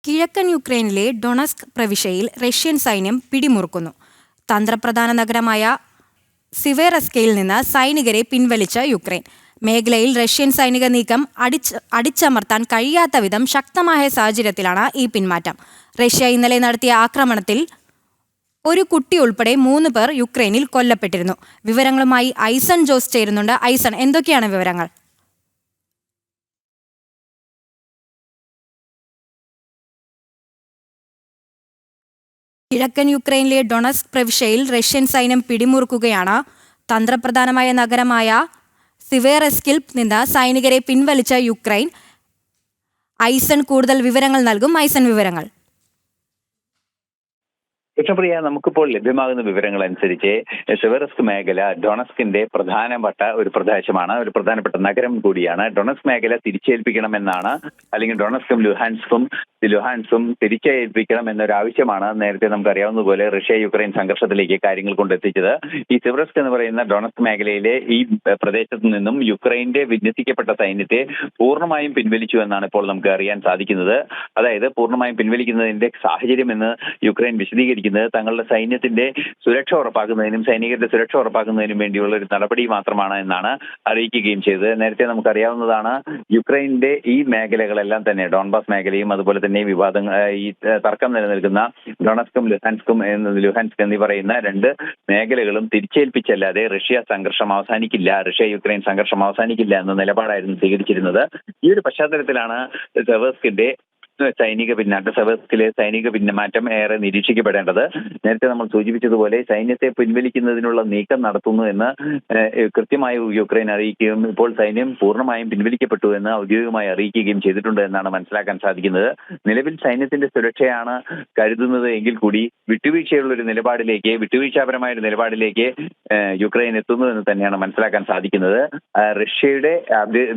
കിഴക്കൻ യുക്രൈനിലെ ഡൊണസ്ക് പ്രവിശ്യയിൽ റഷ്യൻ സൈന്യം പിടിമുറുക്കുന്നു. തന്ത്രപ്രധാന നഗരമായ സിവേറസ്കയിൽ നിന്ന് സൈനികരെ പിൻവലിച്ച യുക്രൈൻ. മേഖലയിൽ റഷ്യൻ സൈനിക നീക്കം അടിച്ചമർത്താൻ കഴിയാത്ത വിധം ശക്തമായ സാഹചര്യത്തിലാണ് ഈ പിന്മാറ്റം. റഷ്യ ഇന്നലെ നടത്തിയ ആക്രമണത്തിൽ ഒരു കുട്ടി ഉൾപ്പെടെ 3 പേർ യുക്രൈനിൽ കൊല്ലപ്പെട്ടിരുന്നു. വിവരങ്ങളുമായി ഐസൺ ജോസ് ചേരുന്നുണ്ട്. ഐസൺ, എന്തൊക്കെയാണ് വിവരങ്ങൾ? കിഴക്കൻ യുക്രൈനിലെ ഡൊണസ്ക് പ്രവിശ്യയിൽ റഷ്യൻ സൈന്യം പിടിമുറുക്കുകയാണ്. തന്ത്രപ്രധാനമായ നഗരമായ സിവേറസ്കിൽ നിന്ന് സൈനികരെ പിൻവലിച്ച യുക്രൈൻ. ഐസൺ കൂടുതൽ വിവരങ്ങൾ നൽകും. ഐസൺ, വിവരങ്ങൾ. കൃഷ്ണപ്രിയ, നമുക്കിപ്പോൾ ലഭ്യമാകുന്ന വിവരങ്ങൾ അനുസരിച്ച് സിവേറസ്ക് മേഖല ഡൊണസ്കിന്റെ പ്രധാനപ്പെട്ട ഒരു പ്രദേശമാണ്, ഒരു പ്രധാനപ്പെട്ട നഗരം കൂടിയാണ്. ഡൊണസ്ക് മേഖല തിരിച്ചേൽപ്പിക്കണമെന്നാണ്, അല്ലെങ്കിൽ ഡൊണസ്കും ലുഹാൻസും തിരിച്ചേൽപ്പിക്കണം എന്നൊരു ആവശ്യമാണ് നേരത്തെ നമുക്കറിയാവുന്നതുപോലെ റഷ്യ യുക്രൈൻ സംഘർഷത്തിലേക്ക് കാര്യങ്ങൾ കൊണ്ടെത്തിച്ചത്. ഈ സിവേറസ്ക് എന്ന് പറയുന്ന ഡൊണസ്ക് മേഖലയിലെ ഈ പ്രദേശത്തു നിന്നും യുക്രൈന്റെ വിന്യസിക്കപ്പെട്ട സൈന്യത്തെ പൂർണ്ണമായും പിൻവലിച്ചു എന്നാണ് ഇപ്പോൾ നമുക്ക് അറിയാൻ സാധിക്കുന്നത്. അതായത് പൂർണ്ണമായും പിൻവലിക്കുന്നതിന്റെ സാഹചര്യം എന്ന് യുക്രൈൻ വിശദീകരിക്കുന്നത് തങ്ങളുടെ സൈന്യത്തിന്റെ സുരക്ഷ ഉറപ്പാക്കുന്നതിനും സൈനികരുടെ സുരക്ഷ ഉറപ്പാക്കുന്നതിനും വേണ്ടിയുള്ള ഒരു നടപടി മാത്രമാണ് എന്നാണ് അറിയിക്കുകയും ചെയ്തത്. നേരത്തെ നമുക്കറിയാവുന്നതാണ്, യുക്രൈന്റെ ഈ മേഖലകളെല്ലാം തന്നെ ഡോൺബാസ് മേഖലയും അതുപോലെ തന്നെ ഈ തർക്കം നിലനിൽക്കുന്ന ഡൊണസ്കും ലുഹാൻസ്ക് എന്നീ പറയുന്ന 2 മേഖലകളും തിരിച്ചേൽപ്പിച്ചല്ലാതെ റഷ്യ യുക്രൈൻ സംഘർഷം അവസാനിക്കില്ല എന്ന നിലപാടായിരുന്നു സ്വീകരിച്ചിരുന്നത്. ഈ ഒരു പശ്ചാത്തലത്തിലാണ് സെവേർസ്കിലെ സൈനിക പിന്മാറ്റം ഏറെ നിരീക്ഷിക്കപ്പെടേണ്ടത്. നേരത്തെ നമ്മൾ സൂചിപ്പിച്ചതുപോലെ സൈന്യത്തെ പിൻവലിക്കുന്നതിനുള്ള നീക്കം നടത്തുന്നു എന്ന് കൃത്യമായി യുക്രൈൻ അറിയിക്കുകയും ഇപ്പോൾ സൈന്യം പൂർണ്ണമായും പിൻവലിക്കപ്പെട്ടു എന്ന് ഔദ്യോഗികമായി അറിയിക്കുകയും ചെയ്തിട്ടുണ്ട് എന്നാണ് മനസ്സിലാക്കാൻ സാധിക്കുന്നത്. നിലവിൽ സൈന്യത്തിന്റെ സുരക്ഷയാണ് കരുതുന്നത് എങ്കിൽ കൂടി വിട്ടുവീഴ്ചാപരമായ ഒരു നിലപാടിലേക്ക് യുക്രൈൻ എത്തുന്നു എന്ന് തന്നെയാണ് മനസ്സിലാക്കാൻ സാധിക്കുന്നത്. റഷ്യയുടെ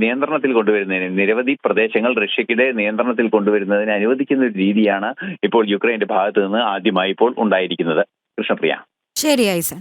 നിയന്ത്രണത്തിൽ കൊണ്ടുവരുന്നതിന് നിരവധി പ്രദേശങ്ങൾ റഷ്യയുടെ നിയന്ത്രണത്തിൽ കൊണ്ടുവരുന്നതിന് അനുവദിക്കുന്ന ഒരു രീതിയാണ് ഇപ്പോൾ യുക്രൈന്റെ ഭാഗത്ത് നിന്ന് ആദ്യമായി ഇപ്പോൾ ഉണ്ടായിരിക്കുന്നത്. കൃഷ്ണപ്രിയ. ശരി ഐസൺ.